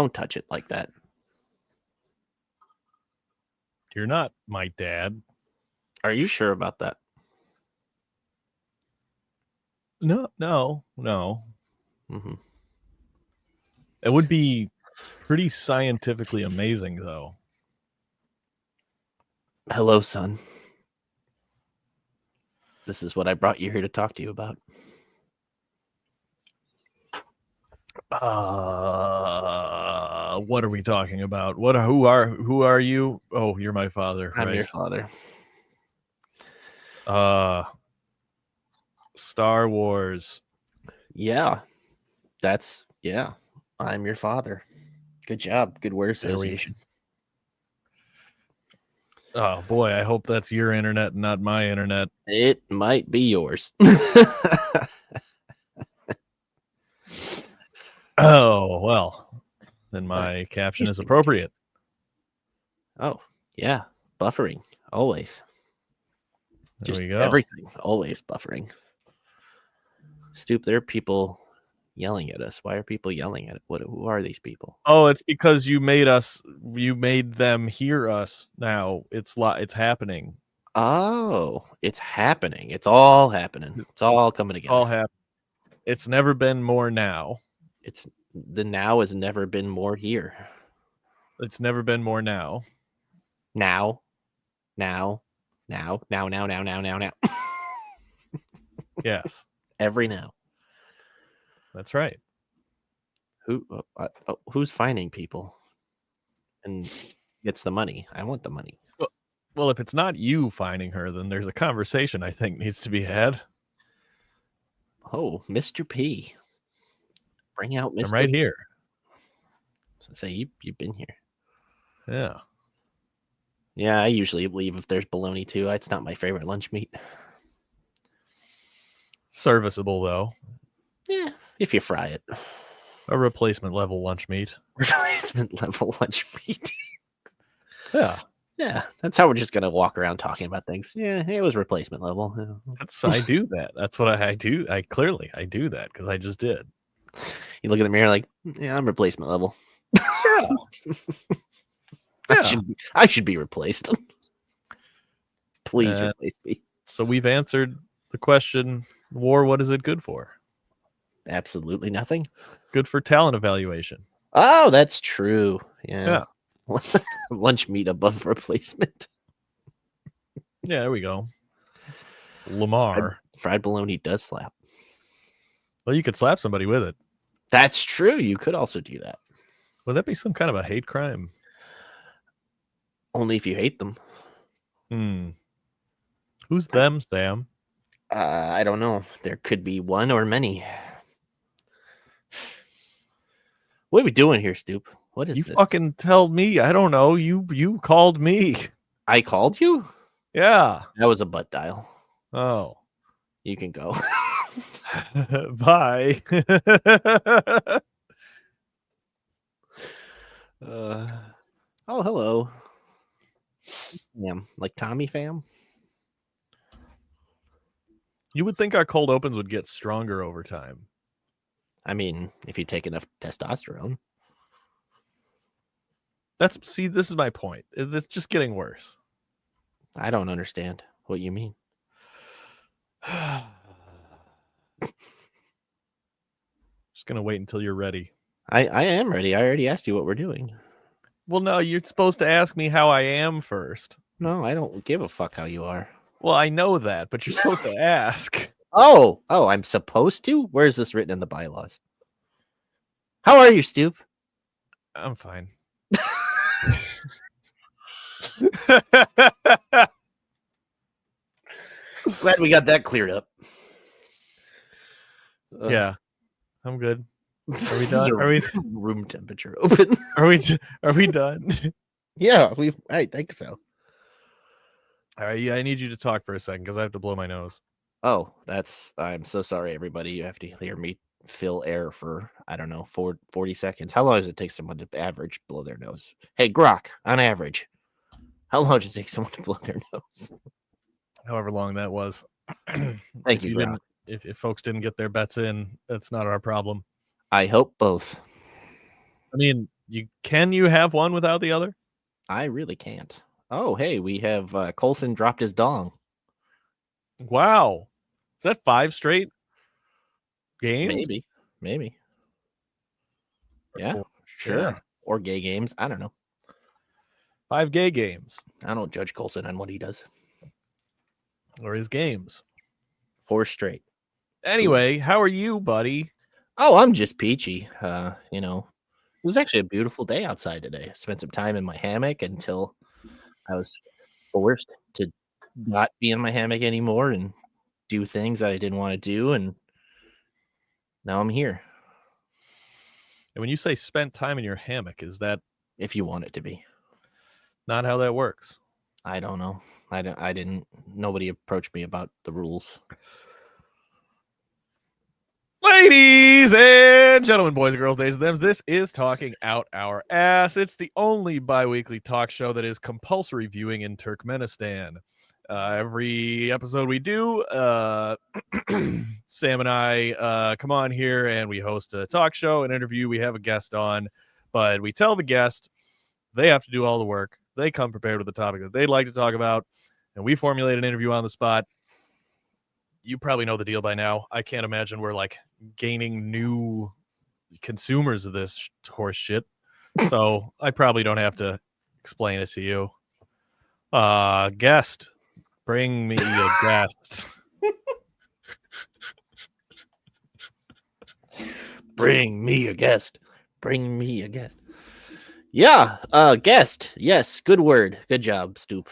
Don't touch it like that. You're not my dad. Are you sure about that? No. Mm-hmm. It would be pretty scientifically amazing, though. Hello, son. This is what I brought you here to talk to you about. What are we talking about? Who are you? Oh, you're my father. I'm right? your father. Star Wars. Yeah. I'm your father. Good job. Good word association. Oh boy, I hope that's your internet and not my internet. It might be yours. Oh, well, then my caption is appropriate. Oh, yeah. Buffering. Always. There Just we go. everything. Always buffering. Stoop, there are people yelling at us. Why are people yelling at it? Who are these people? Oh, it's because you made them hear us now. It's happening. Oh, it's happening. It's all happening. It's all coming together. It's all happening. It's never been more now. The now has never been more here. It's never been more now. Now. Yes. Every now. That's right. Who's finding people and gets the money? I want the money. Well, if it's not you finding her, then there's a conversation I think needs to be had. Oh, Mr. P. Bring out Mr. I'm right here. So say you've been here. Yeah. Yeah, I usually leave if there's bologna too. It's not my favorite lunch meat. Serviceable though. Yeah, if you fry it. A replacement level lunch meat. Replacement level lunch meat. Yeah. Yeah, that's how we're just gonna walk around talking about things. Yeah, it was replacement level. I do that. That's what I do. I do that because I just did. You look in the mirror like, yeah, I'm replacement level. Yeah. I should be replaced. Please replace me. So we've answered the question, war, what is it good for? Absolutely nothing. Good for talent evaluation. Oh, that's true. Yeah. Lunch meat above replacement. Yeah, there we go. Lamar. Fried bologna does slap. Well, you could slap somebody with it. That's true. You could also do that. Would that be some kind of a hate crime? Only if you hate them. Who's them, Sam? I don't know. There could be one or many. What are we doing here, Stoop? What is you this? Fucking tell me. I don't know. You called me. I called you? Yeah. That was a butt dial. Oh. You can go. Bye. Oh, hello. Fam. Like Tommy fam? You would think our cold opens would get stronger over time. I mean, if you take enough testosterone. This is my point. It's just getting worse. I don't understand what you mean. Just gonna wait until you're ready. I am ready. I already asked you what we're doing. Well, no, you're supposed to ask me how I am first. No, I don't give a fuck how you are. Well, I know that, but you're supposed to ask. Oh, I'm supposed to? Where is this written in the bylaws? How are you, Stoop? I'm fine. Glad we got that cleared up. Yeah, I'm good. Are we done? Are we room temperature open? Are we done? Yeah, I think so. All right, yeah, I need you to talk for a second because I have to blow my nose. Oh, I'm so sorry, everybody. You have to hear me fill air for, I don't know, 40 seconds. How long does it take someone to average blow their nose? Hey, Grok, on average, how long does it take someone to blow their nose? However long that was. Thank you, Grok. If folks didn't get their bets in, that's not our problem. I hope both. I mean, Can you have one without the other? I really can't. Oh, hey, we have Coulson dropped his dong. Wow. Is that 5 straight games? Maybe. Yeah, Or- sure. yeah. Or gay games. I don't know. 5 gay games. I don't judge Coulson on what he does. Or his games. 4 straight. Anyway, how are you, buddy? Oh, I'm just peachy. You know, it was actually a beautiful day outside today. I spent some time in my hammock until I was forced to not be in my hammock anymore and do things that I didn't want to do. And now I'm here. And when you say spent time in your hammock, is that If you want it to be. not how that works? I don't know. I didn't. Nobody approached me about the rules. Ladies and gentlemen, boys and girls, days and thems, this is Talking Out Our Ass. It's the only bi-weekly talk show that is compulsory viewing in Turkmenistan. Every episode we do, Sam and I come on here and we host a talk show, an interview. We have a guest on, but we tell the guest they have to do all the work. They come prepared with the topic that they'd like to talk about, and we formulate an interview on the spot. You probably know the deal by now. I can't imagine we're like gaining new consumers of this horse shit. So I probably don't have to explain it to you. Guest, bring me a guest. Bring me a guest. Bring me a guest. Yeah, guest. Yes, good word. Good job, Stoop.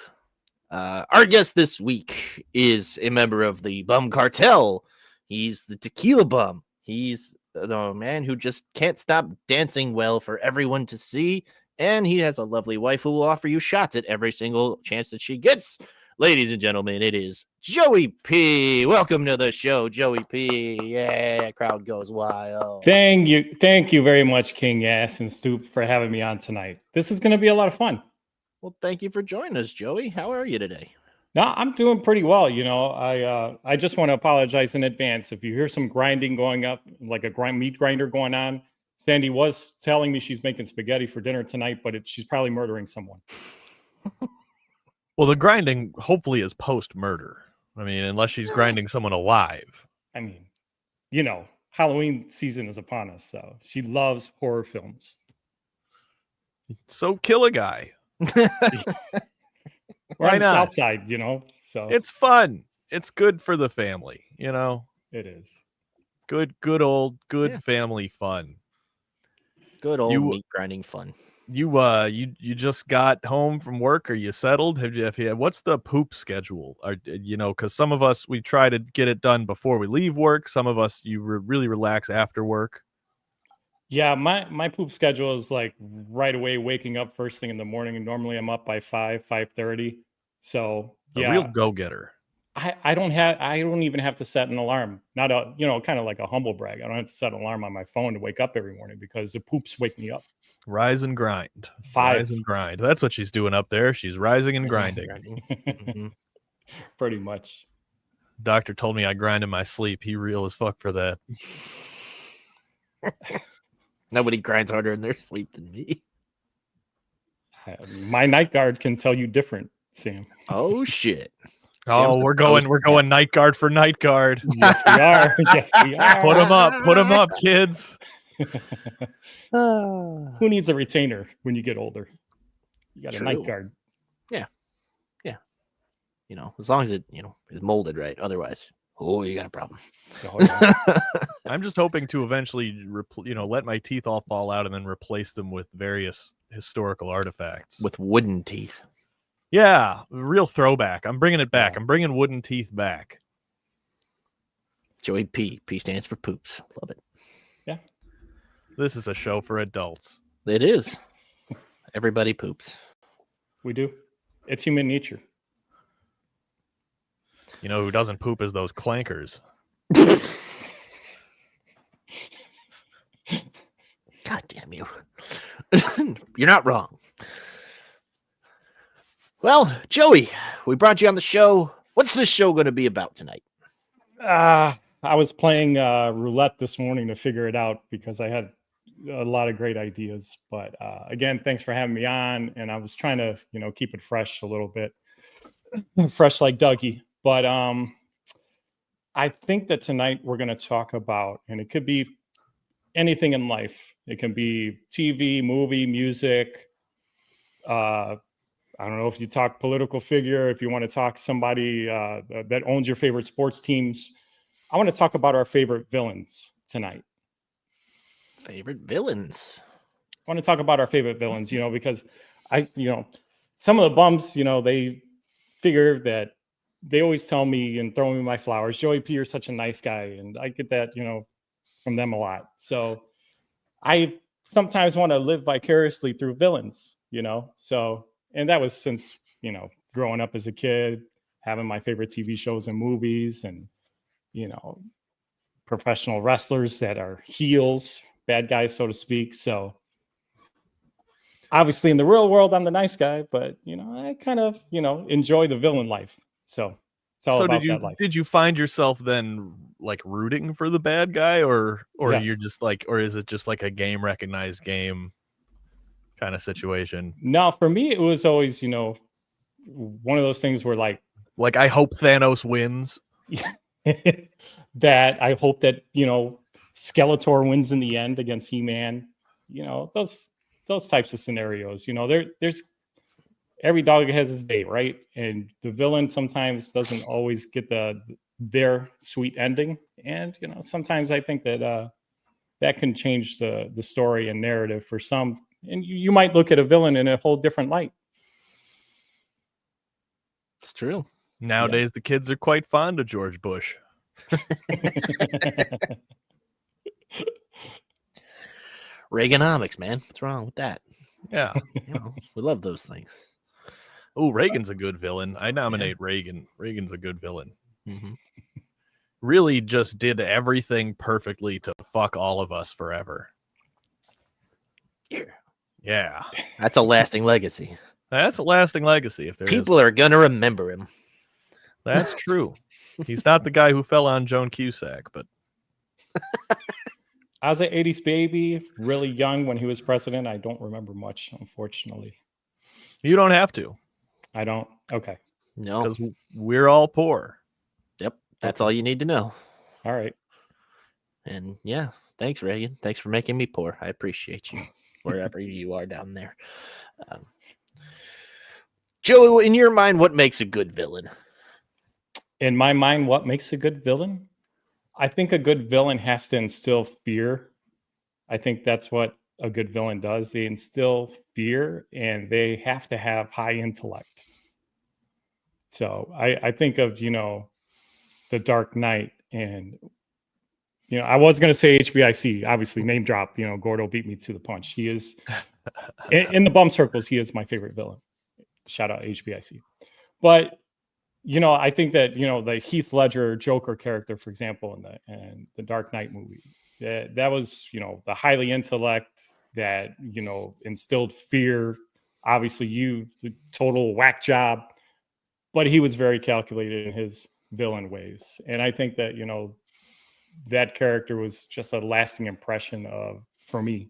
Our guest this week is a member of the Bum Cartel. He's the tequila bum. He's the man who just can't stop dancing well for everyone to see. And he has a lovely wife who will offer you shots at every single chance that she gets. Ladies and gentlemen, it is Joey P. Welcome to the show, Joey P. Yeah, crowd goes wild. Thank you very much, King Ass and Stoop, for having me on tonight. This is going to be a lot of fun. Well, thank you for joining us, Joey. How are you today? No, I'm doing pretty well. You know, I just want to apologize in advance if you hear some grinding going up, like a meat grinder going on. Sandy was telling me she's making spaghetti for dinner tonight, but she's probably murdering someone. Well, the grinding hopefully is post-murder. I mean, unless she's grinding someone alive. I mean, you know, Halloween season is upon us, so she loves horror films. So kill a guy. We're Why on the not? South Side, you know, so It's fun. It's good for the family, you know. it is. Good Yeah. family fun. Good old You- meat grinding fun. You just got home from work? Are you settled? Have you what's the poop schedule? Because some of us we try to get it done before we leave work. Some of us really relax after work. Yeah, my poop schedule is like right away waking up first thing in the morning, and normally I'm up by 5:30. So A yeah, real go-getter. I don't even have to set an alarm. Not a, kind of like a humble brag. I don't have to set an alarm on my phone to wake up every morning because the poops wake me up. Rise and grind. 5. Rise and grind. That's what she's doing up there. She's rising and grinding. Mhm. Pretty much. Doctor told me I grind in my sleep. He real as fuck for that. Nobody grinds harder in their sleep than me. My night guard can tell you different, Sam. Oh shit! Oh, Sam's we're the post- going night guard for night guard. Yes, we are. Yes, we are. Put them up, kids. Who needs a retainer when you get older? You got a True. night guard. You know, as long as it is molded right. Otherwise, you got a problem. Oh, yeah. I'm just hoping to eventually, let my teeth all fall out and then replace them with various historical artifacts. With wooden teeth. Yeah, real throwback. I'm bringing it back. Yeah. I'm bringing wooden teeth back. Joey P. P stands for poops. Love it. This is a show for adults. It is. Everybody poops. We do. It's human nature. You know who doesn't poop is those clankers. God damn you. You're not wrong. Well, Joey, we brought you on the show. What's this show going to be about tonight? I was playing roulette this morning to figure it out because I had a lot of great ideas. But again, thanks for having me on. And I was trying to, keep it fresh a little bit, fresh like Dougie. But I think that tonight we're going to talk about, and it could be anything in life. It can be TV, movie, music. I don't know if you talk political figure, if you want to talk somebody that owns your favorite sports teams. I want to talk about our favorite villains tonight. Favorite villains. I want to talk about our favorite villains, because some of the bums, they figure that they always tell me and throw me my flowers. Joey P, you're such a nice guy. And I get that, from them a lot. So I sometimes want to live vicariously through villains, so, and that was since, growing up as a kid, having my favorite TV shows and movies and, professional wrestlers that are heels, bad guys, so to speak. So obviously in the real world, I'm the nice guy, but, I kind of, enjoy the villain life. So it's all about that life. Did you find yourself then like rooting for the bad guy or Yes. you're just like, or is it just like a game recognized game kind of situation? No, for me, it was always, one of those things where like I hope Thanos wins. that I hope that, Skeletor wins in the end against He-Man, those types of scenarios, there's every dog has his day, right? And the villain sometimes doesn't always get their sweet ending. And, sometimes I think that that can change the story and narrative for some. And you might look at a villain in a whole different light. It's true. Nowadays, the kids are quite fond of George Bush. Reaganomics, man. What's wrong with that? Yeah. We love those things. Oh, Reagan's a good villain. I nominate Reagan. Reagan's a good villain. Mm-hmm. Really just did everything perfectly to fuck all of us forever. Yeah. That's a lasting legacy. That's a lasting legacy. If there People are going to remember him. That's true. He's not the guy who fell on Joan Cusack, but I was an 80s baby, really young when he was president. I don't remember much, unfortunately. You don't have to. I don't. Okay. No. Because we're all poor. Yep. That's all you need to know. All right. And yeah, thanks, Reagan. Thanks for making me poor. I appreciate you wherever you are down there. Joey, in your mind, what makes a good villain? In my mind, what makes a good villain? I think a good villain has to instill fear. I think that's what a good villain does. They instill fear and they have to have high intellect. So I think of, The Dark Knight and, I was going to say HBIC, obviously name drop, Gordo beat me to the punch. He is in the bum circles. He is my favorite villain. Shout out HBIC. But, I think that, the Heath Ledger Joker character, for example, in the Dark Knight movie, that was, the highly intellect that, instilled fear. Obviously, the total whack job, but he was very calculated in his villain ways. And I think that, that character was just a lasting impression for me.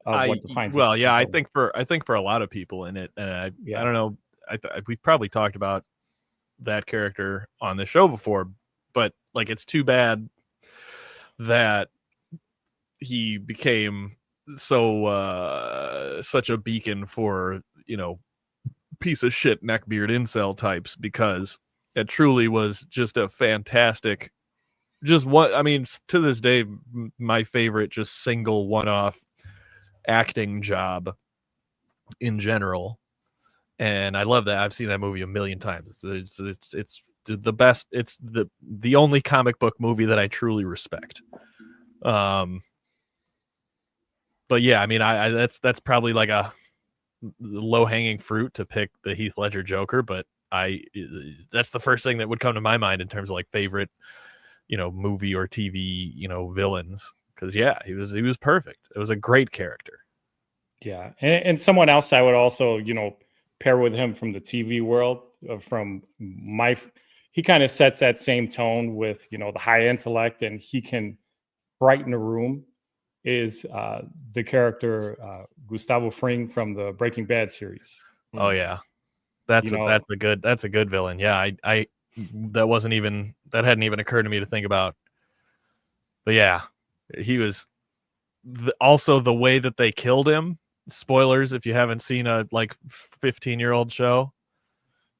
What defines well, yeah, I think for a lot of people in it, and I don't know, we've probably talked about that character on the show before, but like it's too bad that he became so such a beacon for piece of shit neckbeard incel types, because it truly was just a fantastic, to this day, my favorite just single one-off acting job in general. And I love that. I've seen that movie a million times. It's the best. It's the only comic book movie that I truly respect. But yeah, I that's probably like a low hanging fruit to pick the Heath Ledger Joker, but that's the first thing that would come to my mind in terms of like favorite, movie or TV, villains. Because yeah, he was perfect. It was a great character. Yeah, and someone else I would also pair with him from the TV world. He kind of sets that same tone with the high intellect, and he can brighten a room. is the character Gustavo Fring from the Breaking Bad series. Oh yeah, that's You know- a good villain. Yeah, I that hadn't even occurred to me to think about. But yeah, he was also the way that they killed him. Spoilers if you haven't seen a 15-year-old show,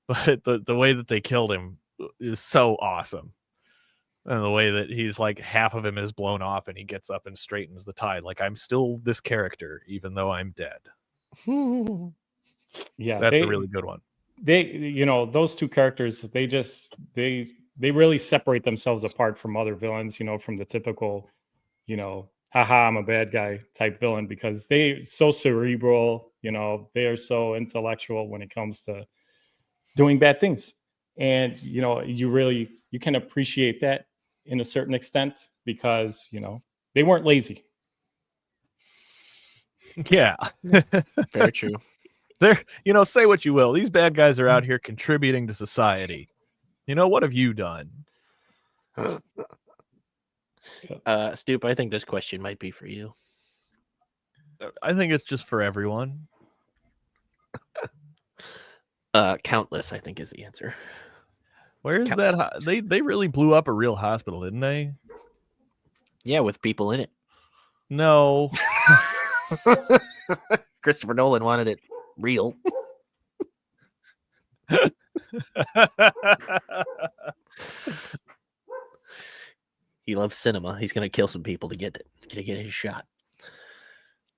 but the way that they killed him is so awesome. And the way that he's like half of him is blown off and he gets up and straightens the tie. Like, I'm still this character, even though I'm dead. Yeah, That's a really good one. Those two characters, they really separate themselves apart from other villains, from the typical, haha, I'm a bad guy type villain, because they're so cerebral, they are so intellectual when it comes to doing bad things. And, you can appreciate that in a certain extent, because, they weren't lazy. Yeah. Very true. They're, say what you will. These bad guys are out here contributing to society. What have you done? Stoop, I think this question might be for you. I think it's just for everyone. Countless, I think, is the answer. Where is Countless that? They really blew up a real hospital, didn't they? Yeah, with people in it. No. Christopher Nolan wanted it real. He loves cinema. He's gonna kill some people to get his shot.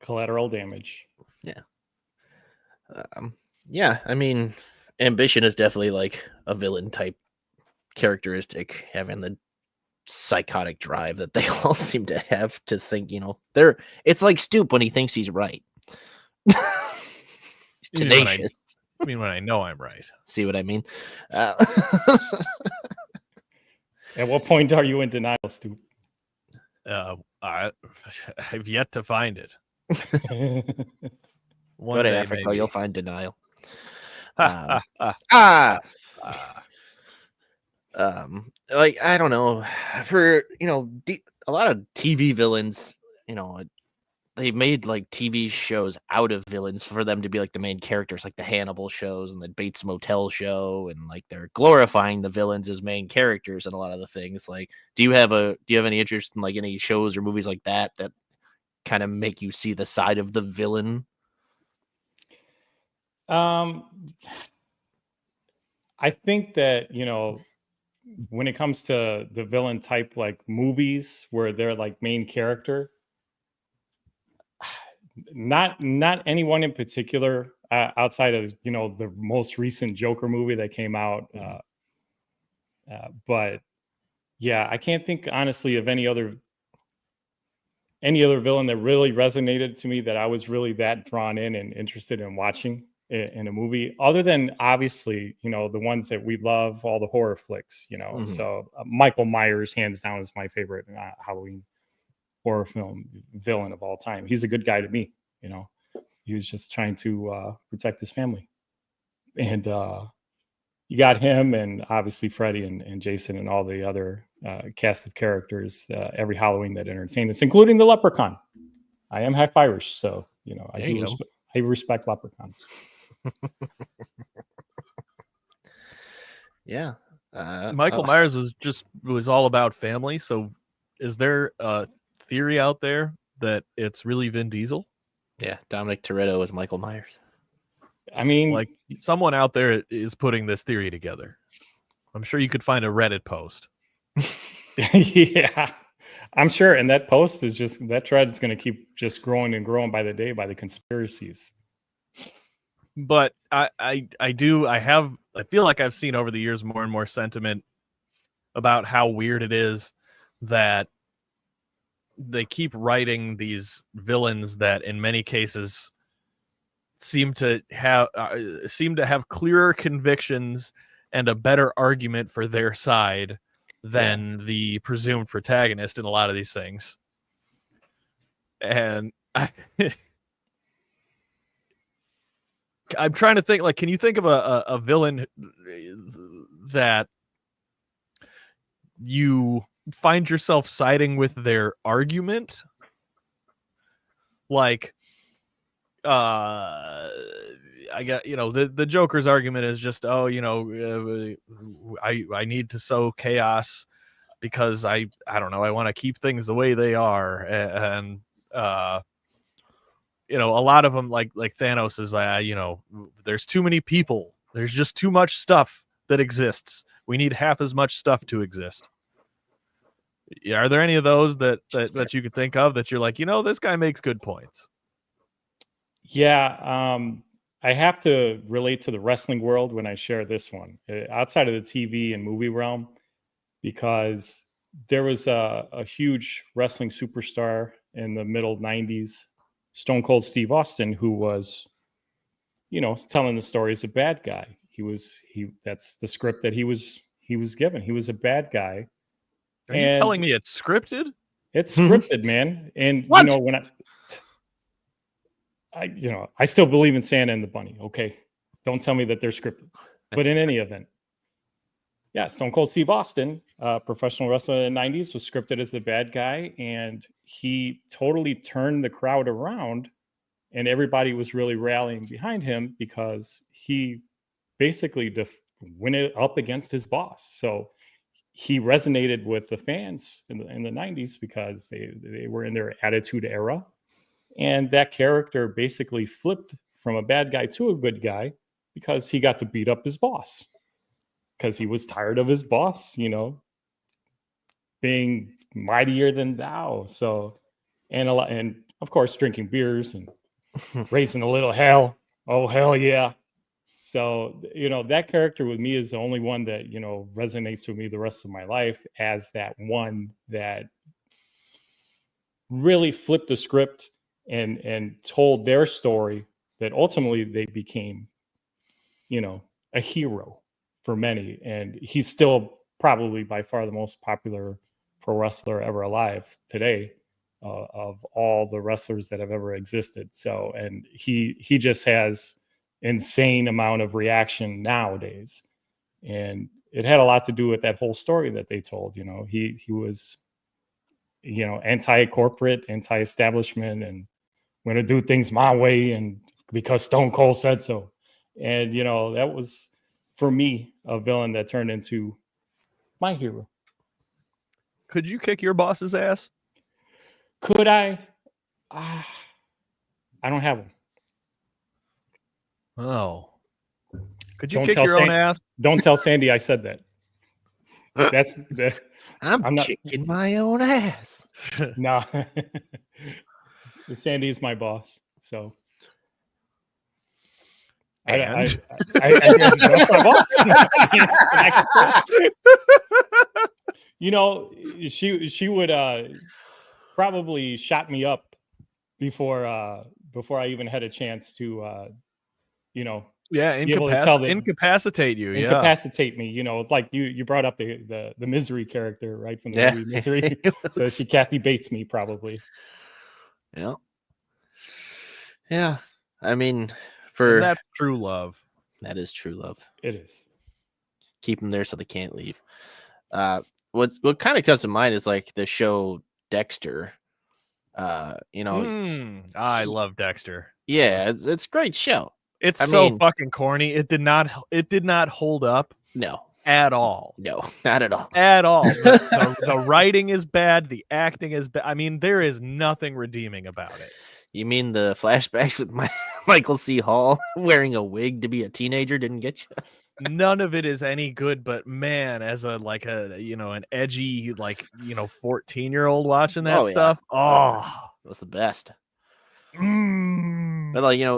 Collateral damage. Yeah. Yeah, I mean, ambition is definitely like a villain type characteristic, having the psychotic drive that they all seem to have to think, it's like Stoop when he thinks he's right. He's tenacious. I mean, when I know I'm right. See what I mean? At what point are you in denial, Stoop? I've yet to find it. Go to Africa, maybe. you'll find denial. Ah. Like, I don't know, for a lot of TV villains, they made like TV shows out of villains for them to be like the main characters, like the Hannibal shows and the Bates Motel show, and like they're glorifying the villains as main characters and a lot of the things. Like, do you have any interest in like any shows or movies like that kind of make you see the side of the villain? I think that, when it comes to the villain type, like movies where they're like main character, not anyone in particular, outside of, the most recent Joker movie that came out. But yeah, I can't think honestly of any other villain that really resonated to me, that I was really that drawn in and interested in watching in a movie, other than obviously, the ones that we love, all the horror flicks, Mhm. So Michael Myers, hands down, is my favorite Halloween horror film villain of all time. He's a good guy to me. He was just trying to protect his family. And you got him, and obviously Freddy and Jason and all the other cast of characters every Halloween that entertain us, including the Leprechaun. I am half Irish, so I respect leprechauns. Yeah. Michael Myers was all about family. So is there a theory out there that it's really Vin Diesel? Yeah, Dominic Toretto is Michael Myers. I mean, Like, someone out there is putting this theory together. I'm sure you could find a Reddit post. yeah, I'm sure. And that post is that thread is going to keep just growing and growing by the day, by the conspiracies. But I feel like I've seen over the years more and more sentiment about how weird it is that they keep writing these villains that in many cases seem to have clearer convictions and a better argument for their side than the presumed protagonist in a lot of these things. And I'm trying to think, like, can you think of a villain that you find yourself siding with their argument like I got, the Joker's argument is just, I need to sow chaos because I don't know, I want to keep things the way they are, and a lot of them, like Thanos is, there's too many people, there's just too much stuff that exists, we need half as much stuff to exist. Yeah, are there any of those that you could think of that you're like, this guy makes good points? Yeah, I have to relate to the wrestling world when I share this one, outside of the TV and movie realm, because there was a huge wrestling superstar in the middle 90s, Stone Cold Steve Austin, who was, telling the story as a bad guy. That's the script that he was given. He was a bad guy. Are you telling me it's scripted? It's scripted, man. And What? when I still believe in Santa and the Bunny. Okay, don't tell me that they're scripted. But in any event, yeah, Stone Cold Steve Austin, professional wrestler in the 90s, was scripted as the bad guy, and he totally turned the crowd around, and everybody was really rallying behind him because he basically went up against his boss. So he resonated with the fans in the 90s because they were in their Attitude Era. And that character basically flipped from a bad guy to a good guy because he got to beat up his boss, because he was tired of his boss, being mightier than thou. So, and of course, drinking beers and raising a little hell. Oh, hell yeah. So, that character with me is the only one that, resonates with me the rest of my life as that one that really flipped the script and told their story, that ultimately they became, a hero for many. And he's still probably by far the most popular pro wrestler ever alive today, of all the wrestlers that have ever existed. So, and he just has insane amount of reaction nowadays. And it had a lot to do with that whole story that they told. He was, anti-corporate, anti-establishment, and going to do things my way, and because Stone Cold said so. And that was, for me, a villain that turned into my hero. Could you kick your boss's ass? Could I? I don't have one. Oh, could you Don't kick tell your own ass? Don't tell Sandy I said that. I'm not kicking my own ass. No. Sandy's my boss, so And? that's my boss. She would probably shot me up before I even had a chance to Yeah, be able to tell incapacitate you. Incapacitate me. Like you brought up the Misery character, right, from the movie Misery. So she Kathy Bates me probably. Yeah. I mean, And that's true love. That is true love. It is. Keep them there so they can't leave. What kind of comes to mind is like the show Dexter. I love Dexter. Yeah, it's a great show. It's so fucking corny. It did not hold up. No. At all. No, not at all. At all. The writing is bad. The acting is bad. I mean, there is nothing redeeming about it. You mean the flashbacks with Michael C. Hall wearing a wig to be a teenager didn't get you? None of it is any good, but man, as an edgy 14-year-old watching that stuff, it was the best. But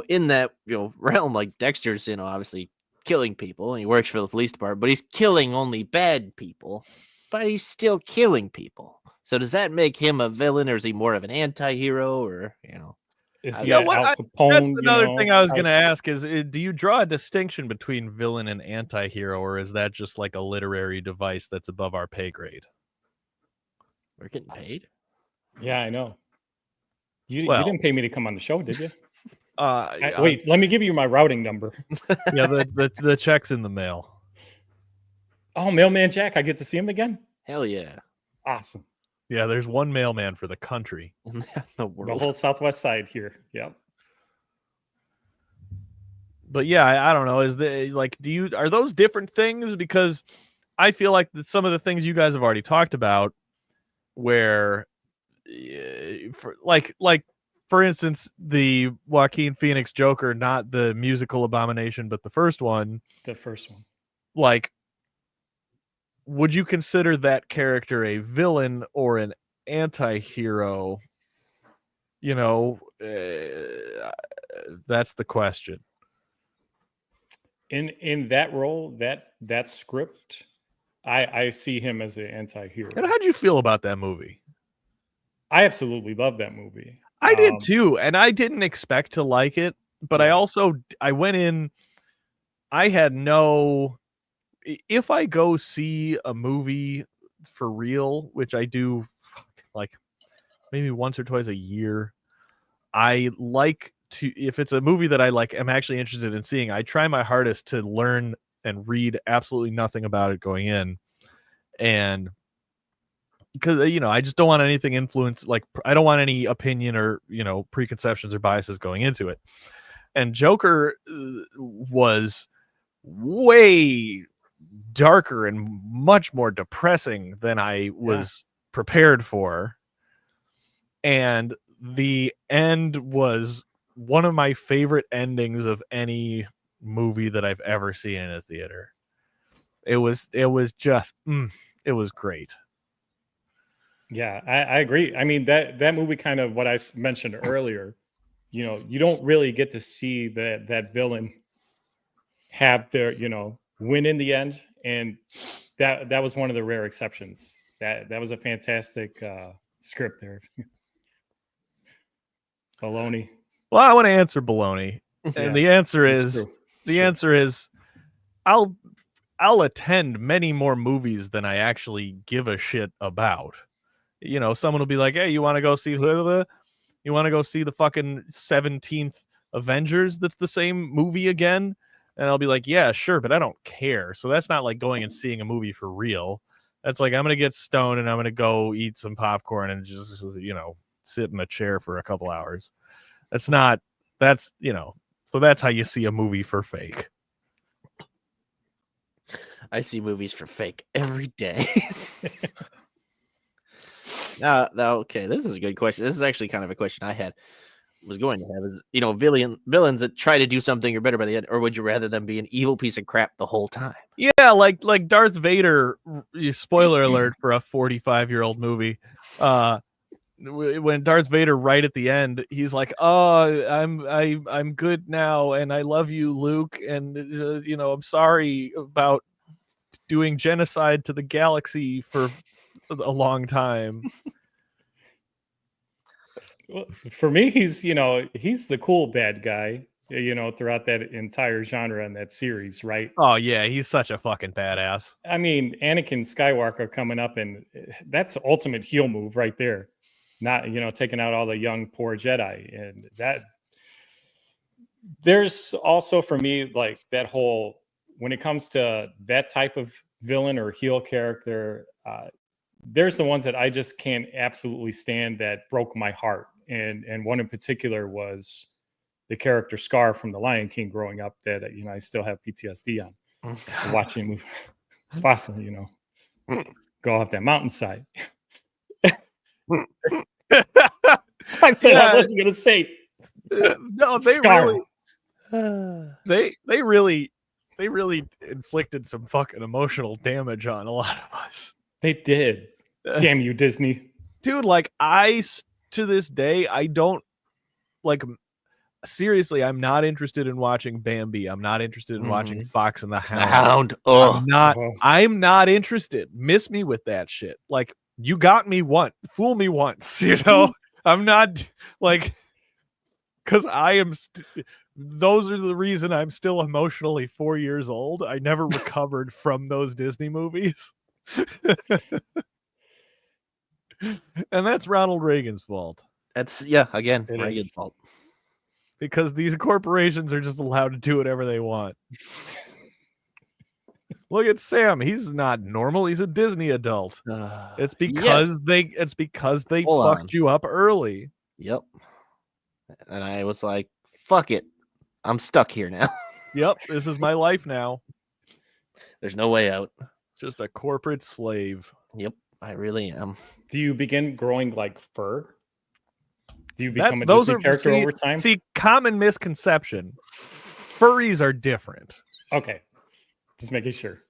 in that realm, like Dexter's obviously killing people, and he works for the police department, but he's killing only bad people, but he's still killing people. So does that make him a villain, or is he more of an anti-hero, or Is he Al Capone? That's another thing I was going to ask is, do you draw a distinction between villain and anti-hero, or is that just like a literary device that's above our pay grade? We're getting paid? Yeah, I know. You didn't pay me to come on the show, did you? Yeah. Wait, let me give you my routing number. Yeah, the check's in the mail. Oh, Mailman Jack, I get to see him again? Hell yeah. Awesome. Yeah, there's one mailman for the country. the The world. whole Southwest side here. Yep. But yeah, I don't know. Are those different things? Because I feel like that some of the things you guys have already talked about, where, for instance, the Joaquin Phoenix Joker, not the musical Abomination, but the first one. The first one. Like, would you consider that character a villain or an anti-hero? You know, that's the question. In that role, that script, I see him as an anti-hero. And how'd you feel about that movie? I absolutely love that movie. I did too, and I didn't expect to like it, but Yeah. I went in, I had no, if I go see a movie for real, which I do like maybe once or twice a year, I like to, if it's a movie that I like, I'm actually interested in seeing, I try my hardest to learn and read absolutely nothing about it going in. And because, I just don't want anything influence, like, I don't want any opinion or, preconceptions or biases going into it. And Joker was way darker and much more depressing than I was prepared for. And the end was one of my favorite endings of any movie that I've ever seen in a theater. It was just, it was great. Yeah, I agree. I mean, that movie, kind of what I mentioned earlier, you don't really get to see that villain have their, win in the end. And that was one of the rare exceptions. That was a fantastic script there. Baloney. Well, I want to answer baloney. And the answer It's is, true. It's the true. answer is, I'll attend many more movies than I actually give a shit about. Someone will be like, "Hey, you want to go see you want to go see the fucking 17th Avengers? That's the same movie again?" And I'll be like, "Yeah, sure, but I don't care." So that's not like going and seeing a movie for real. That's like, I'm gonna get stoned and I'm gonna go eat some popcorn and just sit in a chair for a couple hours. So that's how you see a movie for fake. I see movies for fake every day. Okay, this is a good question. This is actually kind of a question I was going to have is, villains that try to do something or better by the end, or would you rather them be an evil piece of crap the whole time? Yeah, like Darth Vader, spoiler alert for a 45-year-old movie. When Darth Vader, right at the end, he's like, "Oh, I'm good now, and I love you, Luke, and I'm sorry about doing genocide to the galaxy for a long time." Well, for me, he's the cool bad guy, throughout that entire genre and that series, right? Oh yeah, he's such a fucking badass. I mean, Anakin Skywalker coming up, and that's the ultimate heel move right there. Not, taking out all the young poor Jedi. And that, there's also for me, like, that whole, when it comes to that type of villain or heel character, there's the ones that I just can't absolutely stand that broke my heart. And one in particular was the character Scar from The Lion King growing up, that, I still have PTSD on watching him, possibly, go off that mountainside. I said I wasn't gonna say. No, they Scar. really, they really inflicted some fucking emotional damage on a lot of us. They did. Damn you, Disney. Dude, like, to this day, I don't, like, seriously, I'm not interested in watching Bambi. I'm not interested in watching Fox and the Hound. The Hound. Oh, I'm not interested. Miss me with that shit. Like, you got me once. Fool me once, I'm not, like, because I am, those are the reason I'm still emotionally 4 years old. I never recovered from those Disney movies. And that's Ronald Reagan's fault. That's, again, It Reagan's is. fault. Because these corporations are just allowed to do whatever they want. Look at Sam. He's not normal. He's a Disney adult. It's because they Hold fucked on. you up early. Yep. And I was like, fuck it. I'm stuck here now. Yep, this is my life now. There's no way out. Just a corporate slave. Yep, I really am. Do you begin growing like fur? Do you become a Disney character over time? See, common misconception. Furries are different. Okay. Just making sure.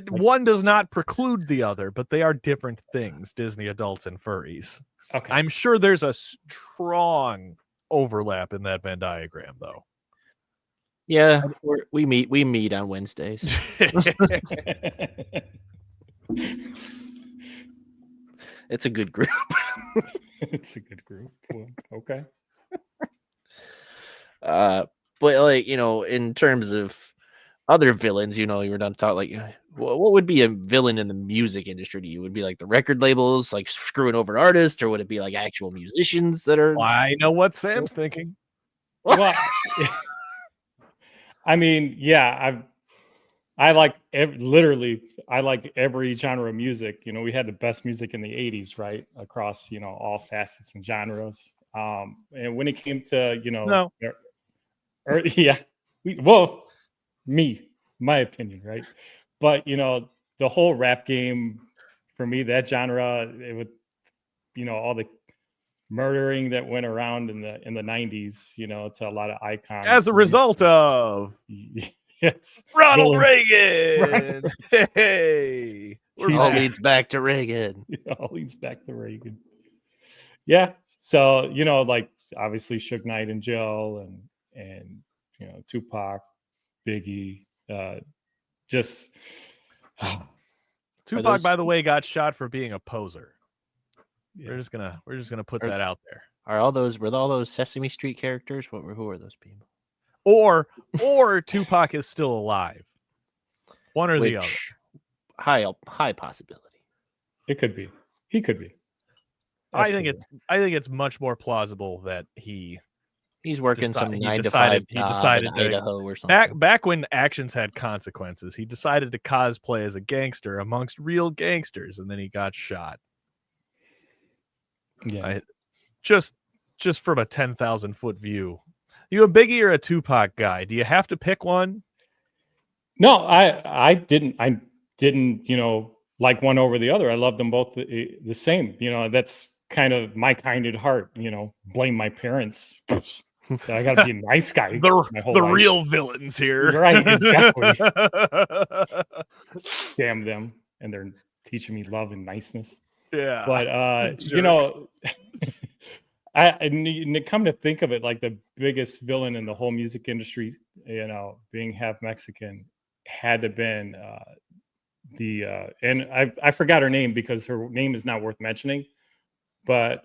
One does not preclude the other, but they are different things, Disney adults and furries. Okay. I'm sure there's a strong overlap in that Venn diagram, though. Yeah, we meet on Wednesdays. It's a good group. It's a good group. Well, okay. But like, you know, in terms of other villains, you know, you were done talking like what would be a villain in the music industry to you? Would it be like the record labels like screwing over artists, or would it be like actual musicians that are I know what Sam's thinking. Well, I mean, yeah, I like literally I like every genre of music. You know, we had the best music in the 80s, right? Across, you know, all facets and genres. And when it came to, you know, yeah, my opinion, right? But, you know, the whole rap game for me, that genre, it would, you know, all the murdering that went around in the 90s, you know, to a lot of icons. As a result of yes, Ronald Reagan. Right. Hey, all leads back to Reagan. All leads back to Reagan. Yeah. So, you know, like obviously Suge Knight and Joe and you know, Tupac, Biggie, just Tupac, by the way, got shot for being a poser. Yeah. We're just gonna put that out there. Were all those Sesame Street characters? Who are those people? Or Tupac is still alive. One or the other. High possibility. It could be. He could be. Absolutely. I think it's much more plausible that he's working some 9 to 5 job in Idaho or something. Back when actions had consequences, he decided to cosplay as a gangster amongst real gangsters, and then he got shot. Yeah. Just from a 10,000 foot view. You a Biggie or a Tupac guy? Do you have to pick one? No, I didn't, you know, like one over the other. I love them both the same. You know, that's kind of my kind at heart, you know, blame my parents. I gotta be a nice guy. The real villains here. Right, exactly. Damn them. And they're teaching me love and niceness. Yeah. But you know, I come to think of it, like the biggest villain in the whole music industry, you know, being half Mexican, had to been and I forgot her name because her name is not worth mentioning, but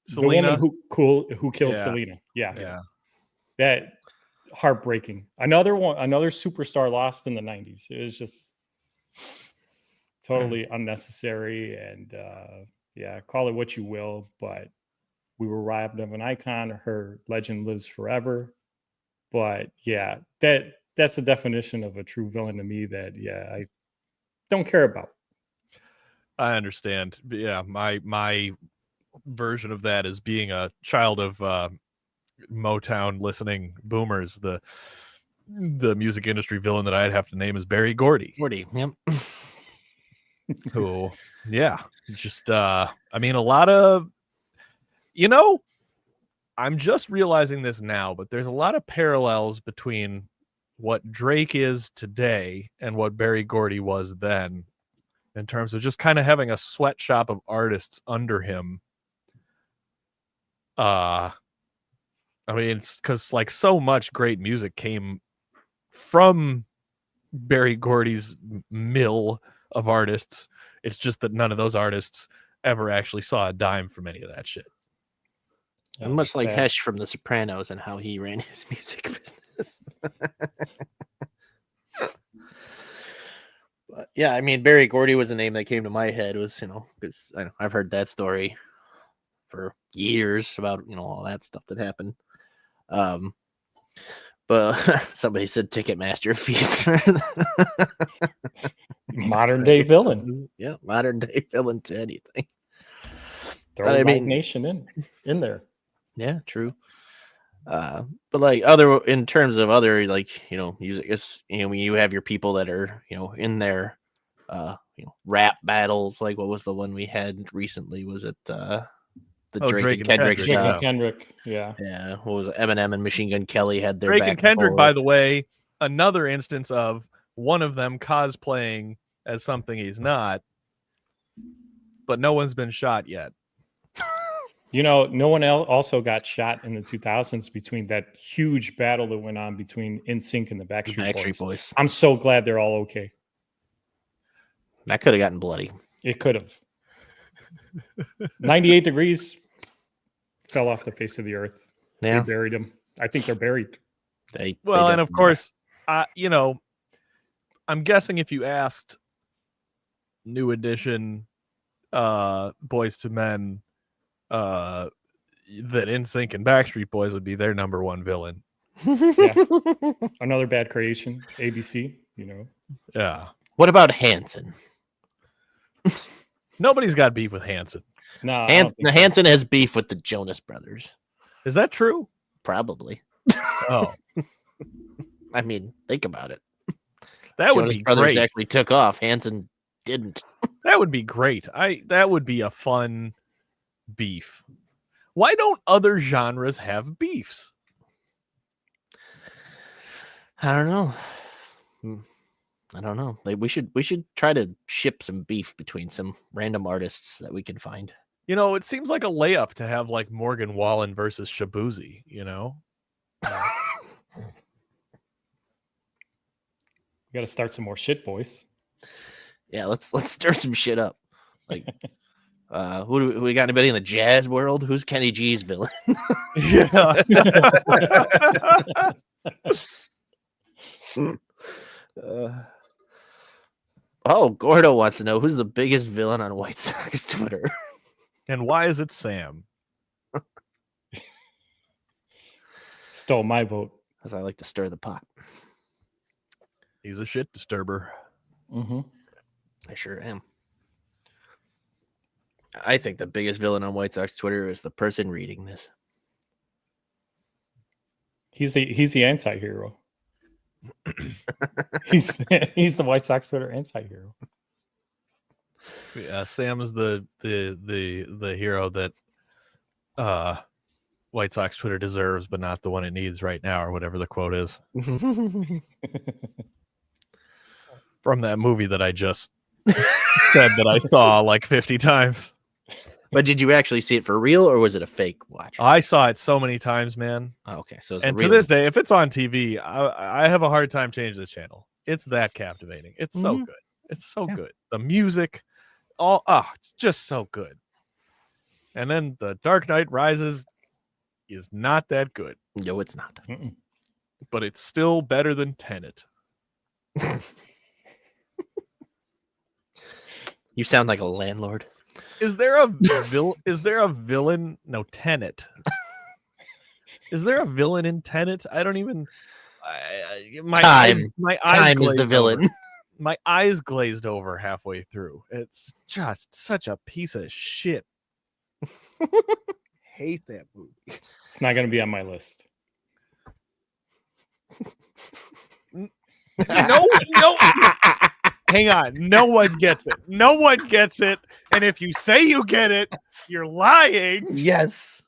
Selena? the woman who killed Selena. Yeah. That heartbreaking. Another superstar lost in the 90s. It was just totally unnecessary. And call it what you will, but we were robbed of an icon. Her legend lives forever. But yeah, that's the definition of a true villain to me that I don't care about. I understand. But yeah, my version of that is being a child of Motown listening boomers. The music industry villain that I'd have to name is Berry Gordy. Yep. Who, just I mean, a lot of, you know, I'm just realizing this now, but there's a lot of parallels between what Drake is today and what Berry Gordy was then, in terms of just kind of having a sweatshop of artists under him. I mean, it's because like so much great music came from Berry Gordy's mill of artists. It's just that none of those artists ever actually saw a dime from any of that shit. And much like Hesh from The Sopranos and how he ran his music business. But yeah, I mean, Berry Gordy was a name that came to my head. Was, you know, because I've heard that story for years about, you know, all that stuff that happened. But somebody said Ticketmaster fees. Modern day villain. Yeah, modern day villain to anything. Throw I Live mean- Nation in there. Yeah, true. But like other in terms of other like music, is when you have your people that are in their rap battles. Like what was the one we had recently? Was it the Drake and Kendrick Kendrick, Drake stuff? and Kendrick. Yeah. Yeah, what was it? Eminem and Machine Gun Kelly had their Drake back and Kendrick, by forth. the way, another instance of one of them cosplaying as something he's not, but no one's been shot yet. No one else also got shot in the 2000s between that huge battle that went on between NSYNC and the Backstreet Boys. I'm so glad they're all okay. That could have gotten bloody. It could have. 98 Degrees fell off the face of the earth. Yeah, They buried him. I think they're buried. they Well, and of definitely- course, I'm guessing if you asked New Edition, Boys to Men, that NSYNC and Backstreet Boys would be their number one villain. Another bad creation. ABC, Yeah. What about Hanson? Nobody's got beef with Hanson. No, I don't think so. Hanson has beef with the Jonas Brothers. Is that true? Probably. Oh, I mean, think about it. that would Jonas be Brothers great. actually took off. Hanson didn't. That would be great. That would be a fun beef. Why don't other genres have beefs? I don't know. I don't know. Like we should try to ship some beef between some random artists that we can find. It seems like a layup to have like Morgan Wallen versus Shabuzi, We got to start some more shit, boys. Yeah, let's stir some shit up. Like, who do we got? Anybody in the jazz world? Who's Kenny G's villain? Yeah. Oh, Gordo wants to know who's the biggest villain on White Sox Twitter. And why is it Sam? Stole my vote. Because I like to stir the pot. He's a shit disturber. Mm-hmm. I sure am. I think the biggest villain on White Sox Twitter is the person reading this. He's the anti-hero. he's the White Sox Twitter anti-hero. Yeah, Sam is the hero that White Sox Twitter deserves, but not the one it needs right now, or whatever the quote is from that movie that I just said that I saw like 50 times. But did you actually see it for real, or was it a fake watch? I saw it so many times, man. Oh, okay, so it's And a to real... this day, if it's on TV, I have a hard time changing the channel. It's that captivating. It's so Mhm. good. It's so Yeah. good. The music, it's just so good. And then The Dark Knight Rises is not that good, No, it's not. Mm-mm. but it's still better than Tenet. You sound like a landlord. Is there a villain? No, Tenet. Is there a villain in Tenet? I don't even. My Time eyes is the glazed villain. over. My eyes glazed over halfway through. It's just such a piece of shit. Hate that movie. It's not going to be on my list. No. Hang on. No one gets it. No one gets it. And if you say you get it, you're lying. Yes.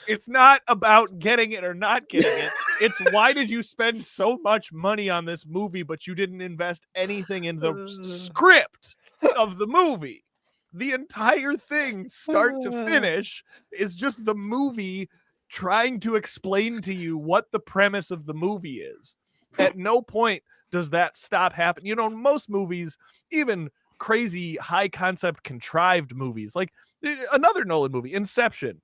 It's not about getting it or not getting it. It's why did you spend so much money on this movie, but you didn't invest anything in the script of the movie? The entire thing, start to finish, is just the movie trying to explain to you what the premise of the movie is. At no point does that stop happening. Most movies, even crazy high concept contrived movies, like another Nolan movie, Inception,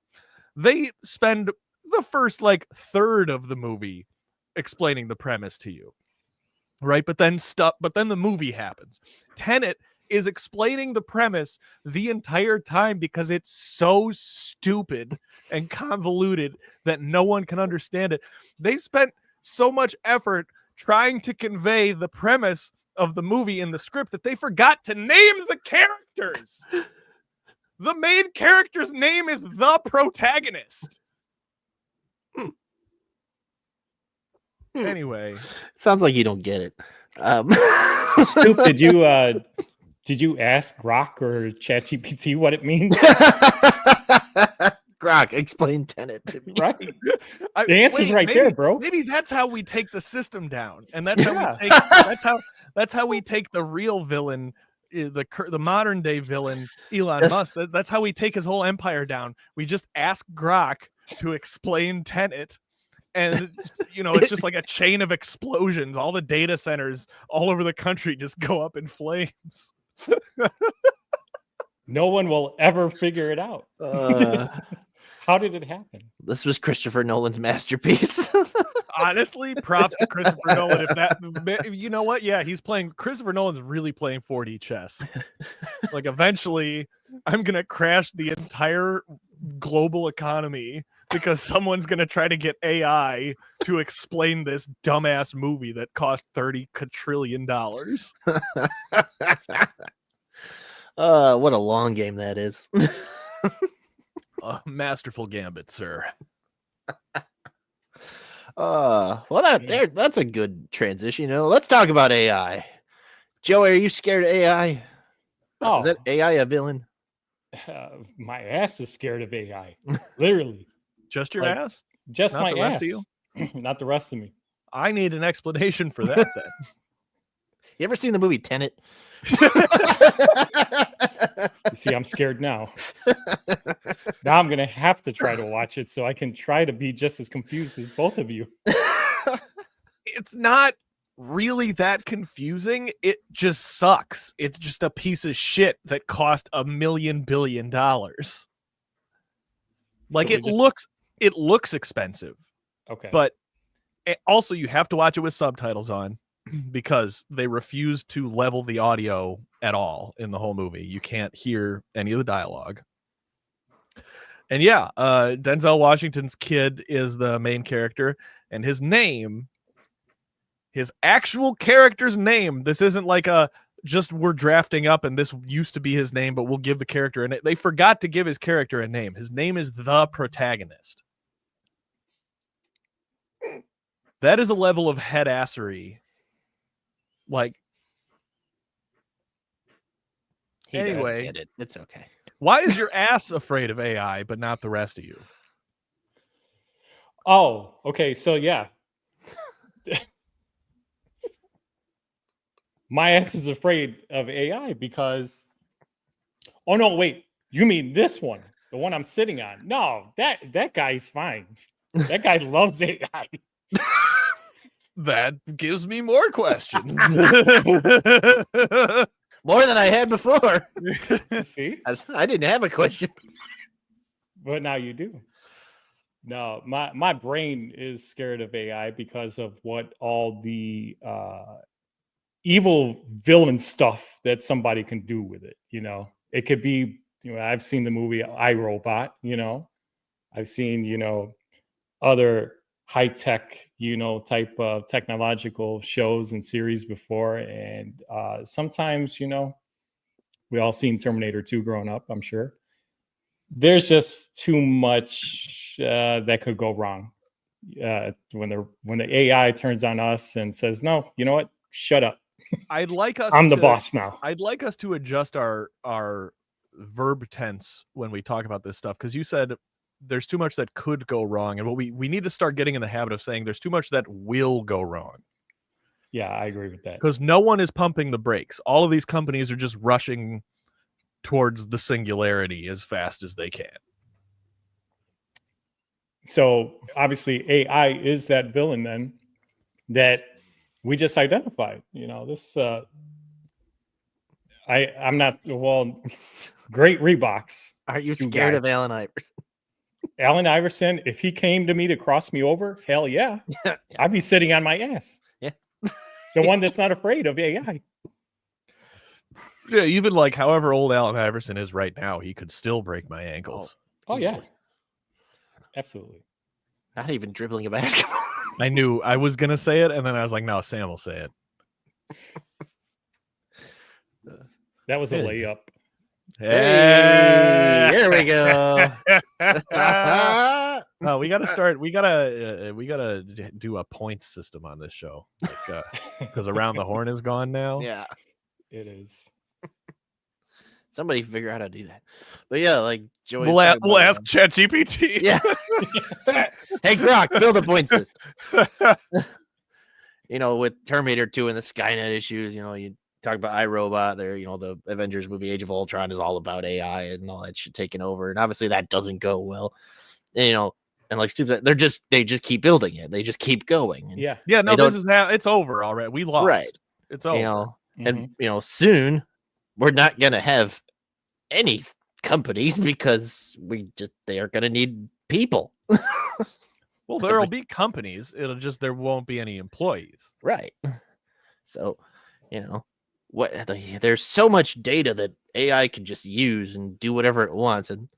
they spend the first third of the movie explaining the premise to you, right? But then the movie happens. Tenet is explaining the premise the entire time because it's so stupid and convoluted that no one can understand it. They spent so much effort trying to convey the premise of the movie in the script that they forgot to name the characters. The main character's name is the protagonist. Anyway, Sounds like you don't get it. Stoop, did you ask Grok or ChatGPT what it means? Grok, explain Tenet to me. Right. The answer's right there, bro. Maybe that's how we take the system down, and that's how Yeah. we take that's how we take the real villain, the modern day villain, Elon Yes. Musk. That's how we take his whole empire down. We just ask Grok to explain Tenet, and it's just like a chain of explosions. All the data centers all over the country just go up in flames. No one will ever figure it out. How did it happen? This was Christopher Nolan's masterpiece. Honestly, props to Christopher Nolan. If that, you know what? Yeah, Christopher Nolan's really playing 4D chess. Like, eventually, I'm gonna crash the entire global economy because someone's gonna try to get AI to explain this dumbass movie that cost $30 quadrillion. What a long game that is. A masterful gambit, sir. That's a good transition. Let's talk about AI. Joey, are you scared of AI? Oh, Is that AI a villain? my ass is scared of AI. Literally, Just your Like, ass? just Not my the ass. rest of you? Not the rest of me. I need an explanation for that then. You ever seen the movie Tenet? You see, I'm scared now. Now I'm gonna have to try to watch it so I can try to be just as confused as both of you. It's not really that confusing. It just sucks. It's just a piece of shit that cost $1 million billion. Like, So we just- it looks expensive, Okay. but also you have to watch it with subtitles on because they refuse to level the audio at all in the whole movie. You can't hear any of the dialogue. And yeah, Denzel Washington's kid is the main character, and his actual character's name, this isn't like we're drafting up and this used to be his name, but we'll give the character, and they forgot to give his character a name. His name is the protagonist. That is a level of head assery. Like, He doesn't Anyway. get it. It's okay. why is your ass afraid of AI, but not the rest of you? Oh, okay. So yeah. My ass is afraid of AI because oh no, wait. You mean this one? The one I'm sitting on? No, that guy's fine. That guy loves AI. That gives me more questions. More than I had before. See? I didn't have a question. But now you do. No, my brain is scared of AI because of what all the evil villain stuff that somebody can do with it. It could be, I've seen the movie iRobot, I've seen, other high-tech, type of technological shows and series before. And sometimes, we all seen Terminator 2 growing up, I'm sure. There's just too much that could go wrong when the AI turns on us and says, "No, you know what? Shut up. I'd like us. I'm the boss now." I'd like us to adjust our verb tense when we talk about this stuff, because you said there's too much that could go wrong, and what we need to start getting in the habit of saying there's too much that will go wrong. Yeah, I agree with that. Because no one is pumping the brakes. All of these companies are just rushing towards the singularity as fast as they can. So obviously AI is that villain then that we just identified. This I'm not great Reeboks. Are you Stu scared guy. of Allen Iverson? Allen Iverson, if he came to me to cross me over, hell yeah. Yeah. I'd be sitting on my ass. Yeah. The one that's not afraid of AI. Yeah, even like however old Allen Iverson is right now, he could still break my ankles. Oh yeah. Easily. Absolutely. Not even dribbling a basketball. I knew I was gonna say it, and then I was like, no, Sam will say it. That was a Hey. layup. Hey, there we go. No, we gotta start. We gotta do a points system on this show, because Around the Horn is gone now. Yeah, It is. somebody figure out how to do that. But yeah, like Joey. We'll ask ChatGPT. Yeah. Hey, Grok, build a point system. With Terminator 2 and the Skynet issues, you talk about iRobot there, the Avengers movie Age of Ultron is all about AI and all that shit taking over. And obviously that doesn't go well. And, and like Stu said, they just keep building it. They just keep going. And, Yeah. Yeah, no, They this is it's over already. We lost. Right. It's over. And soon we're not gonna have any companies because they are gonna need people. Well, there'll be companies. It'll just there won't be any employees. Right. So, there's so much data that AI can just use and do whatever it wants, and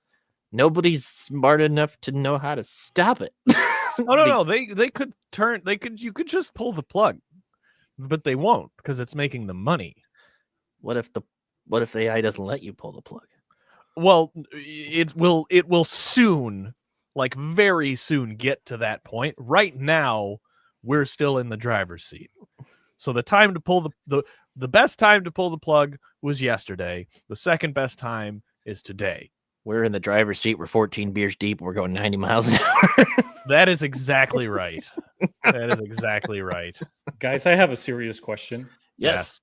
nobody's smart enough to know how to stop it. Oh no, they could you could just pull the plug, but they won't because it's making them money. What if the AI doesn't let you pull the plug? Well, it will soon, like very soon, get to that point. Right now, we're still in the driver's seat. So the time to pull the best time to pull the plug was yesterday. The second best time is today. We're in the driver's seat. We're 14 beers deep. We're going 90 miles an hour. That is exactly right. That is exactly right. Guys, I have a serious question. Yes,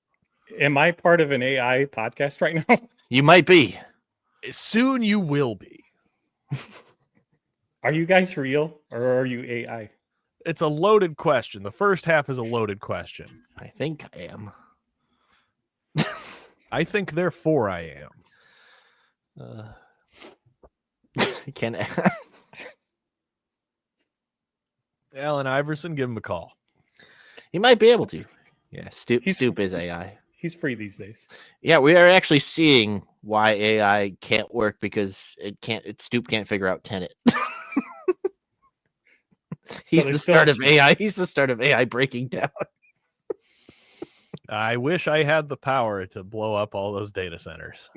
Am I part of an AI podcast right now? you might be. Soon you will be. Are you guys real or are you AI? It's a loaded question. The first half is a loaded question. I think I am. I think therefore I am. Can Allen Iverson, give him a call. he might be able to. Yeah, Stoop He's- is AI. He's free these days. Yeah, we are actually seeing why AI can't work because Stoop can't figure out Tenet. He's there's the still start of issues. AI. He's the start of AI breaking down. I wish I had the power to blow up all those data centers.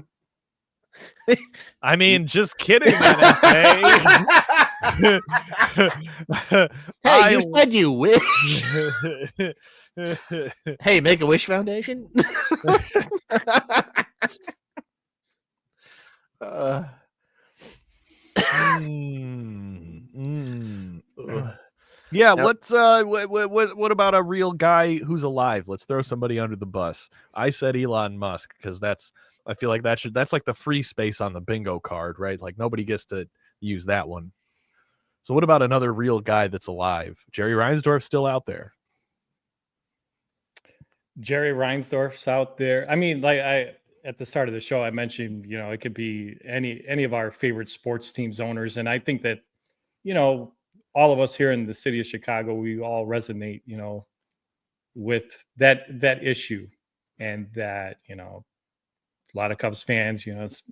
I mean, just kidding, NSA. Hey, you said you wish. Hey, Make a Wish Foundation. Yeah, Now- let's what about a real guy who's alive? Let's throw somebody under the bus. I said Elon Musk because I feel like that's like the free space on the bingo card, right? Like nobody gets to use that one. So what about another real guy that's alive? Jerry Reinsdorf's still out there. Jerry Reinsdorf's out there. I mean, like at the start of the show, I mentioned, it could be any of our favorite sports teams owners. And I think that, all of us here in the city of Chicago, we all resonate, with that issue. And that, a lot of Cubs fans,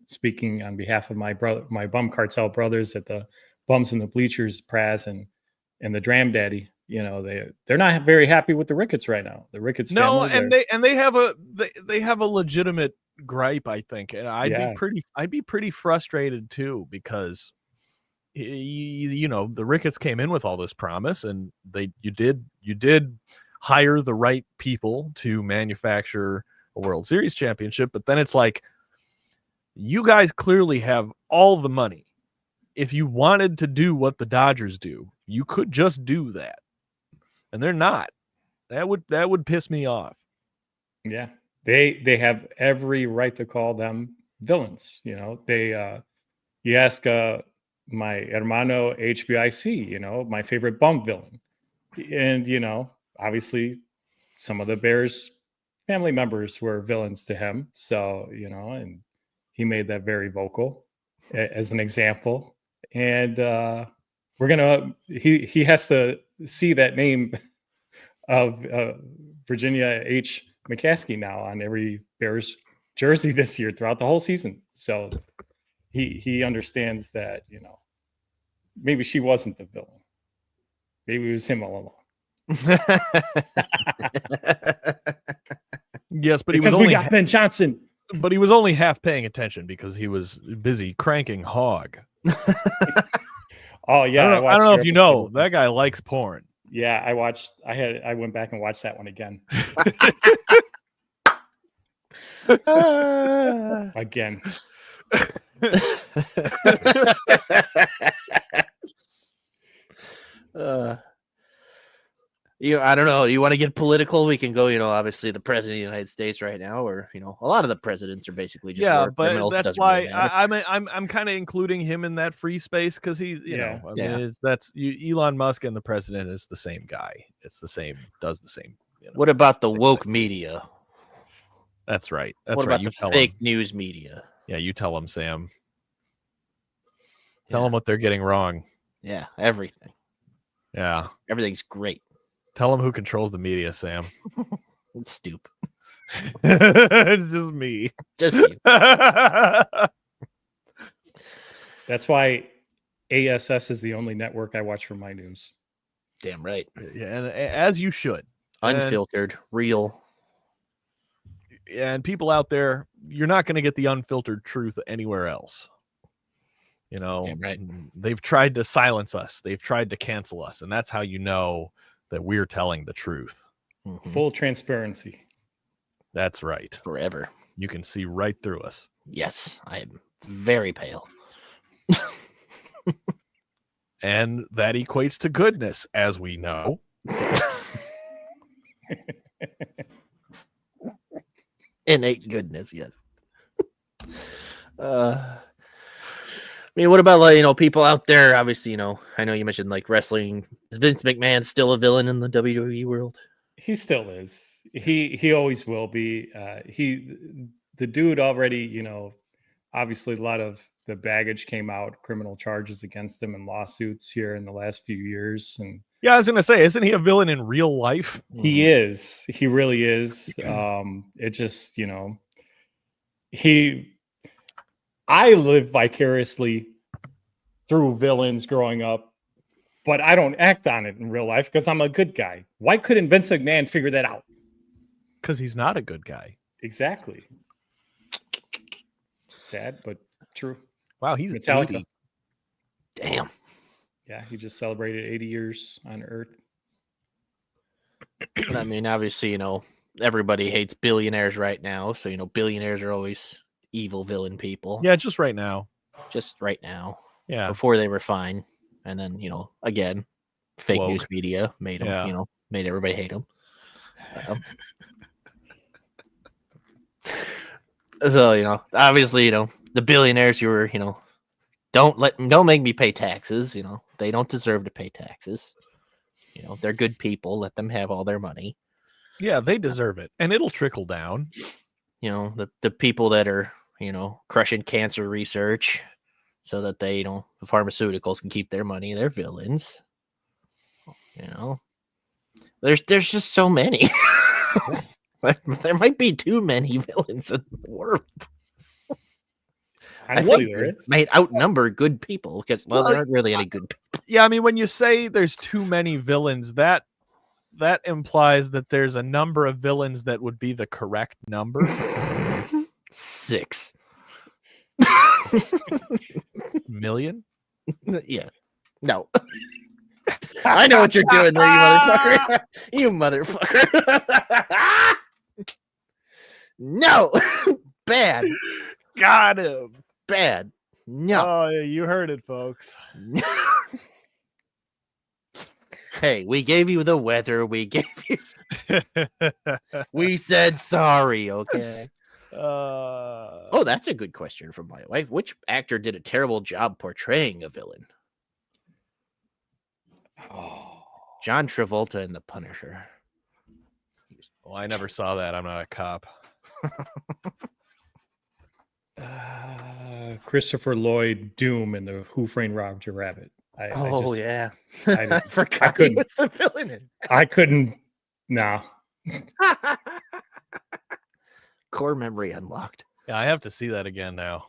speaking on behalf of my Bum Cartel brothers at the Bums in the Bleachers, Praz and the Dram Daddy, they're not very happy with the Ricketts right now. The Ricketts No, family, and they have a legitimate gripe, I think, and I'd be pretty frustrated too because the Ricketts came in with all this promise, and you did hire the right people to manufacture a World Series championship, but then it's like you guys clearly have all the money. If you wanted to do what the Dodgers do, you could just do that. And they're not. That would piss me off. Yeah. They have every right to call them villains. They you ask my hermano HBIC, my favorite bum villain. And obviously some of the Bears family members were villains to him. So, and he made that very vocal as an example. And he has to see that name of Virginia H. McCaskey now on every Bears jersey this year throughout the whole season. So he understands that, maybe she wasn't the villain. Maybe it was him all along. Yes, but he was because we only got Ben Johnson. but he was only half paying attention because he was busy cranking hog. Oh yeah, I don't know watched if you your know episode. that guy likes porn. Yeah, I went back and watched that one again. Again. I don't know. You want to get political? We can go. Obviously the president of the United States right now, or a lot of the presidents are basically just war but criminals. It that's doesn't why really matter. I'm kind of including him in that free space because he's Yeah. Elon Musk and the president is the same guy. It's the same, does the same. What about the same woke thing. media? That's right. That's What right. about You the tell fake him. news media? Yeah, you tell them, Sam. Tell Yeah. them what they're getting wrong. Yeah, everything. Yeah. Everything's great. Tell them who controls the media, Sam. It's stupid. It's just me. Just you. That's why ASS is the only network I watch for my news. Damn right. Yeah, and as you should. And- Unfiltered, real. And people out there, you're not going to get the unfiltered truth anywhere else. Damn right. They've tried to silence us. They've tried to cancel us. And that's how you know that we're telling the truth. Mhm. Full transparency. That's right. Forever. You can see right through us. Yes, I am very pale. And that equates to goodness, as we know. Innate goodness, yes. I mean, what about people out there? Obviously, I know you mentioned wrestling. Is Vince McMahon still a villain in the WWE world? He still is. He always will be. The dude already, obviously a lot of the baggage came out, criminal charges against him and lawsuits here in the last few years. And Yeah, I was going to say, isn't he a villain in real life? he is. He really is. It just, I live vicariously through villains growing up, but I don't act on it in real life because I'm a good guy. Why couldn't Vince McMahon figure that out? Because he's not a good guy. Exactly. Sad, but true. Wow, he's Metallica. 80. Damn. Yeah, he just celebrated 80 years on Earth. But I mean, obviously, everybody hates billionaires right now. So, billionaires are always evil villain people. Yeah, just right now. Just right now. Yeah. Before they were fine. And then, again, fake news Woke. media made them, Yeah. made everybody hate them. So, obviously, the billionaires who are, don't make me pay taxes. They don't deserve to pay taxes. They're good people. Let them have all their money. Yeah, they deserve it. And it'll trickle down. The people that are, crushing cancer research so that they, the pharmaceuticals can keep their money. They're villains. There's just so many. There might be too many villains in the world. Honestly, I there think is. they might outnumber good people because there Well, aren't really any good people. Yeah, I mean, when you say there's too many villains, that implies that there's a number of villains that would be the correct number. 6 million? Yeah. No. I know what you're doing there, you motherfucker. You motherfucker. No. Bad. Got him. Bad. No. Oh, yeah, you heard it, folks. Hey, we gave you the weather. We gave you. We said sorry, okay? Oh, that's a good question from my wife. Which actor did a terrible job portraying a villain? Oh, John Travolta in The Punisher. Well, I never saw that. I'm not a cop. Christopher Lloyd Doom in the Who Framed Roger Rabbit. Yeah. I I forgot he couldn't- was the villain in I couldn't. No. it. Core memory unlocked. Yeah, I have to see that again now.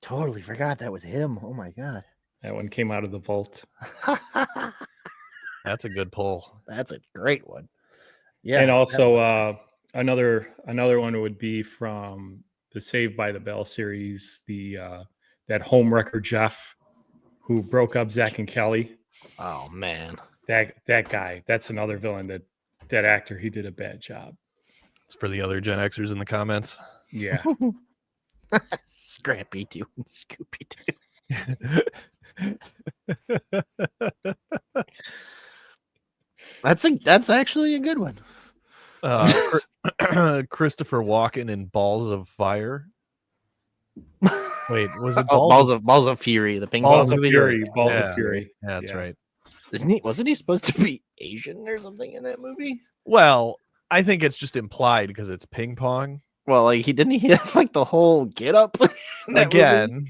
Totally forgot that was him. Oh my god. That one came out of the vault. I That's a good pull. That's a great one. Yeah. And that also one. another one would be from the Saved by the Bell series, the that homewrecker Jeff, who broke up Zach and Kelly. Oh man. That guy. That's another villain. That actor. He did a bad job. It's for the other Gen Xers in the comments. Yeah. Scrappy Doo and Scooby Doo. That's actually a good one. Christopher Walken in Balls of Fire. Wait, was it Balls of Fury? The ping Balls pong of movie? Fury. Balls Yeah. of Fury. Yeah, that's Yeah. right. Wasn't he supposed to be Asian or something in that movie? Well, I think it's just implied because it's ping pong. Well, like he have like the whole get up Again.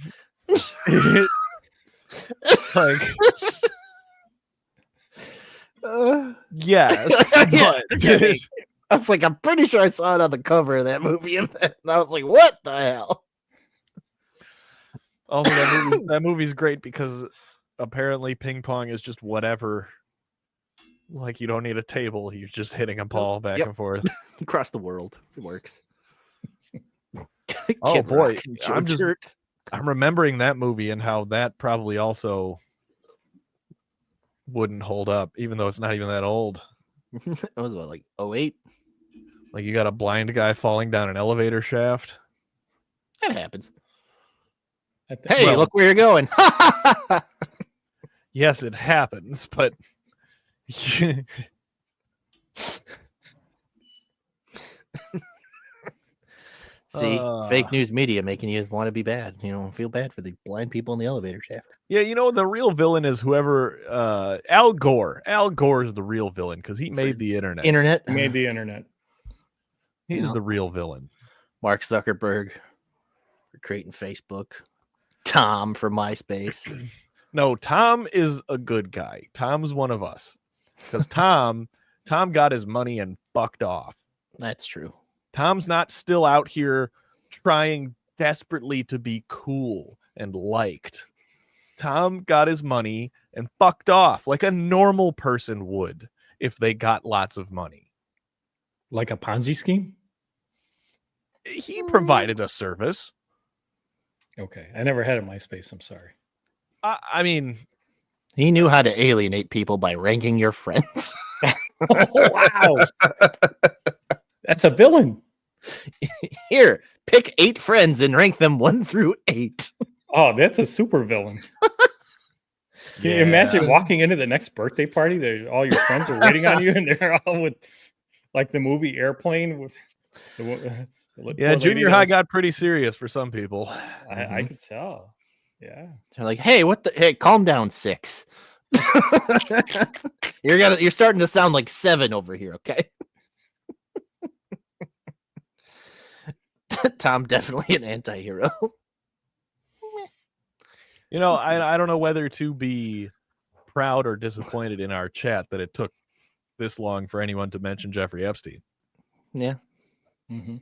Like, yes, Yeah, but okay. I was like, I'm pretty sure I saw it on the cover of that movie, and I was like, what the hell? also that movie's great because apparently ping pong is just whatever. Like you don't need a table; you're just hitting a ball back Yep. and forth. Across the world, it works. Oh, Kid boy, Rock and I'm Joe just- Dirt. I'm remembering that movie and how that probably also wouldn't hold up, even though it's not even that old. It was what, like 08? Like you got a blind guy falling down an elevator shaft. That happens. At the- Hey, Well- look where you're going. Yes, it happens, but See, fake news media making you want to be bad. You know, feel bad for the blind people in the elevator shaft. yeah, you know the real villain is whoever Al Gore. Al Gore is the real villain because he made the internet. Internet. He made the internet. He's Yeah. the real villain. Mark Zuckerberg for creating Facebook. Tom for MySpace. No, Tom is a good guy. Tom's one of us. Because Tom got his money and fucked off. That's true. Tom's not still out here trying desperately to be cool and liked. Tom got his money and fucked off like a normal person would if they got lots of money. Like a Ponzi scheme? He provided a service. Okay. I never had a MySpace. I'm sorry. I mean, He knew how to alienate people by ranking your friends. Oh, wow. That's a villain. Here, pick 8 friends and rank them 1 through 8. Oh, that's a super villain. Can you imagine walking into the next birthday party that all your friends are waiting on you and they're all with like the movie Airplane with the Yeah, lady junior that high was- got pretty serious for some people. I could tell. Yeah. They're like, hey, calm down, 6. You're starting to sound like 7 over here, okay? Tom definitely an anti-hero. You know, I don't know whether to be proud or disappointed in our chat that it took this long for anyone to mention Jeffrey Epstein, Yeah. Mm-hmm.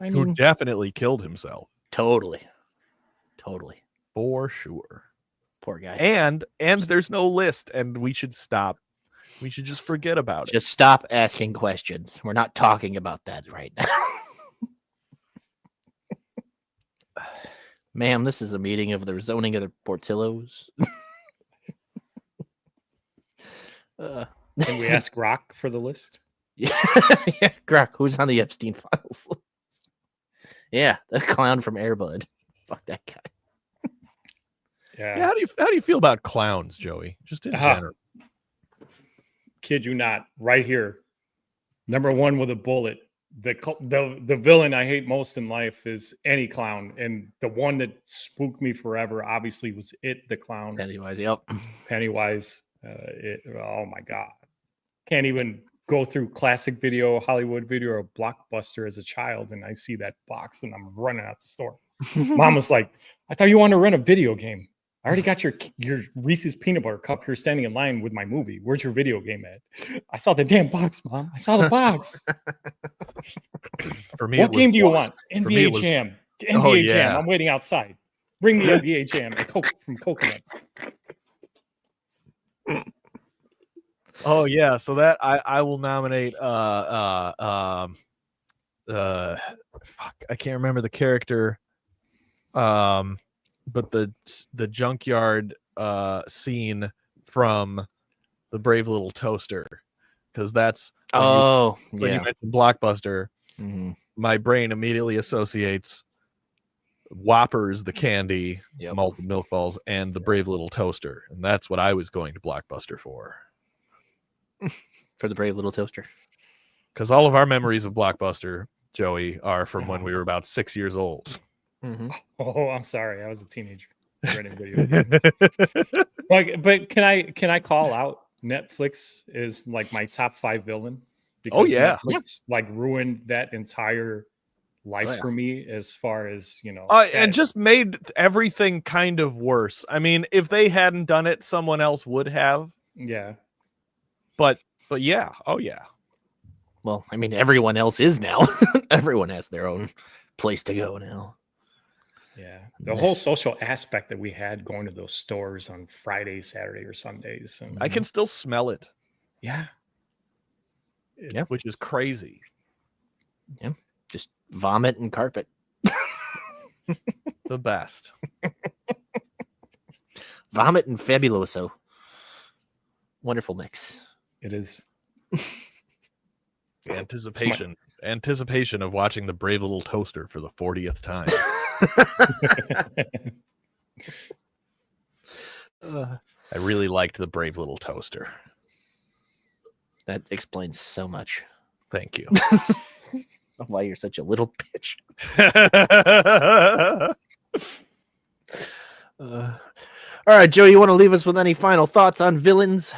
I who mean, definitely killed himself totally. for sure. Poor guy. And there's no list, and we should stop. We should just forget about it. Just stop asking questions. We're not talking about that right now. Ma'am, this is a meeting of the zoning of the Portillos. Can we ask Rock for the list? Yeah, Grok, who's on the Epstein files list? Yeah, the clown from Airbud. Fuck that guy. Yeah, how do you feel about clowns, Joey? Just in Ah. general. Kid you not, right here. Number 1 with a bullet. The villain I hate most in life is any clown, and the one that spooked me forever obviously was It the Clown. Pennywise, yep. Pennywise. Oh my god, can't even go through classic video, Hollywood video, or Blockbuster as a child, and I see that box and I'm running out the store. Mom was like, "I thought you wanted to rent a video game. I already got your Reese's peanut butter cup here standing in line with my movie. Where's your video game at?" I saw the damn box, Mom. I saw the box. For me, What it was game do you one- want? for me, it NBA was- Jam. Oh, NBA Jam. yeah. I'm waiting outside. Bring me NBA Jam from Coconuts. Oh yeah, so that I will nominate fuck, I can't remember the character, but the junkyard scene from The Brave Little Toaster, because that's when Oh, you yeah. mentioned Blockbuster, Mhm. my brain immediately associates Whoppers, the candy, Yep. malted milk balls, and The Brave Little Toaster, and that's what I was going to Blockbuster for. For the Brave Little Toaster. Because all of our memories of Blockbuster, Joey, are from when we were about 6 years old. Mm-hmm. Oh, I'm sorry. I was a teenager. Renting video games. But can I call out Netflix is like my top 5 villain? Oh, yeah. Netflix like ruined that entire life Oh, yeah. for me as far as And just made everything kind of worse. I mean, if they hadn't done it, someone else would have. yeah. But yeah, oh yeah. Well, I mean, everyone else is now. Everyone has their own place to go now. Yeah. The whole social aspect that we had going to those stores on Friday, Saturday, or Sundays. And I can still smell it. Yeah. Yeah. Which is crazy. Yeah. Just vomit and carpet. The best. Vomit and Fabuloso. Wonderful mix. It is. Anticipation of watching The Brave Little Toaster for the 40th time. I really liked The Brave Little Toaster. That explains so much. Thank you. Why you're such a little bitch. All right, Joe, you want to leave us with any final thoughts on villains?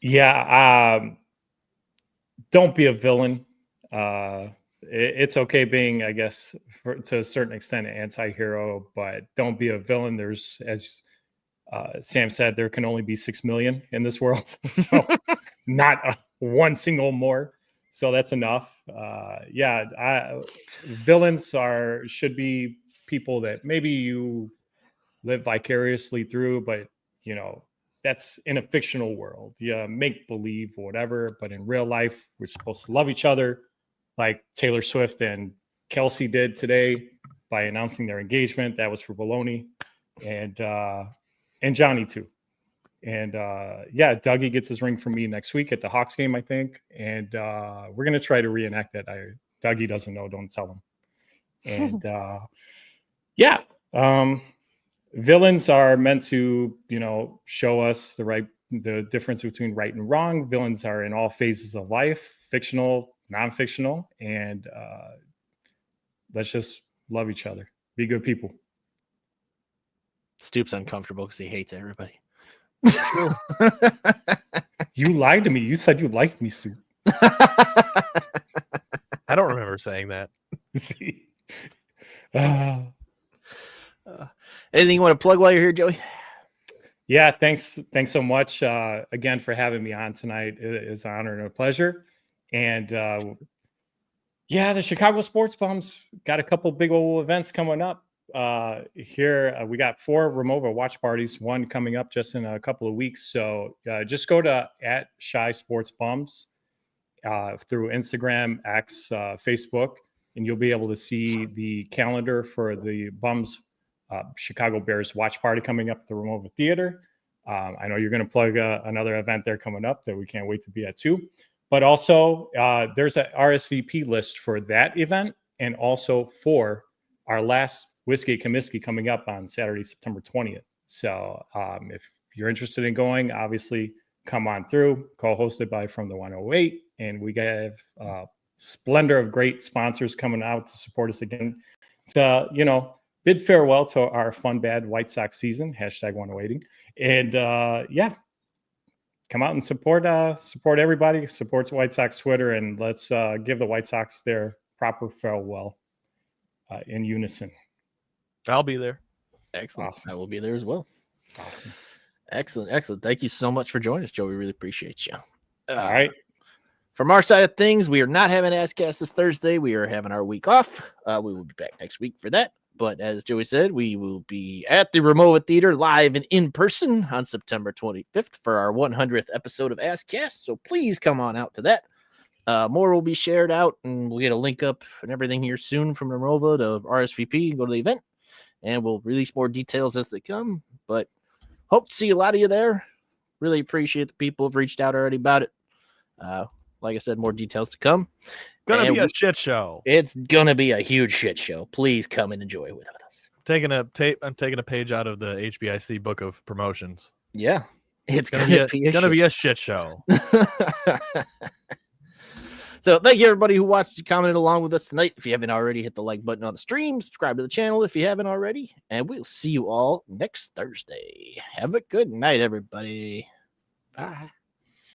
Yeah. Don't be a villain. It's okay being, I guess, to a certain extent, an anti-hero, but don't be a villain. There's, as Sam said, there can only be 6 million in this world. So not one single more. So that's enough. Villains should be people that maybe you live vicariously through, but that's in a fictional world. Yeah, make believe or whatever, but in real life, we're supposed to love each other, like Taylor Swift and Kelsey did today by announcing their engagement. That was for baloney, and Johnny too. And Dougie gets his ring from me next week at the Hawks game, I think. And we're gonna try to reenact that. Dougie doesn't know, don't tell him. And villains are meant to, show us the difference between right and wrong. Villains are in all phases of life, fictional, non-fictional, and let's just love each other. Be good people. Stoop's uncomfortable because he hates everybody. You lied to me. You said you liked me, Stoop. I don't remember saying that. See? Anything you want to plug while you're here, Joey? Yeah, thanks so much again for having me on tonight. It is an honor and a pleasure. And the Chicago Sports Bums got a couple big old events coming up here. We got 4 Remova watch parties, one coming up just in a couple of weeks. So just go to @ShySportsBums through Instagram, X, Facebook, and you'll be able to see the calendar for the Bums Chicago Bears watch party coming up at the Remova Theater. I know you're going to plug another event there coming up that we can't wait to be at too. But also, there's an RSVP list for that event, and also for our last Whiskey at Comiskey coming up on Saturday, September 20th. So if you're interested in going, obviously come on through. Co-hosted by From the 108, and we have splendor of great sponsors coming out to support us again. To bid farewell to our fun bad White Sox season. #108ing, and come out and support everybody. Supports White Sox Twitter, and let's give the White Sox their proper farewell in unison. I'll be there. Excellent. Awesome. I will be there as well. Awesome. Excellent. Thank you so much for joining us, Joe. We really appreciate you. All right. From our side of things, we are not having AskCast this Thursday. We are having our week off. We will be back next week for that. But as Joey said, we will be at the Ramova Theater live and in person on September 25th for our 100th episode of AskCast. So please come on out to that. More will be shared out, and we'll get a link up and everything here soon from Ramova to RSVP and go to the event. And we'll release more details as they come. But hope to see a lot of you there. Really appreciate the people who've reached out already about it. Like I said, more details to come. Gonna be a shit show. It's gonna be a huge shit show. Please come and enjoy with us. I'm taking a page out of the HBIC book of promotions. Yeah, it's Gonna be a shit show. So thank you everybody who watched and commented along with us tonight. If you haven't already, hit the like button on the stream, subscribe to the channel if you haven't already, and we'll see you all next Thursday. Have a good night, everybody. Bye.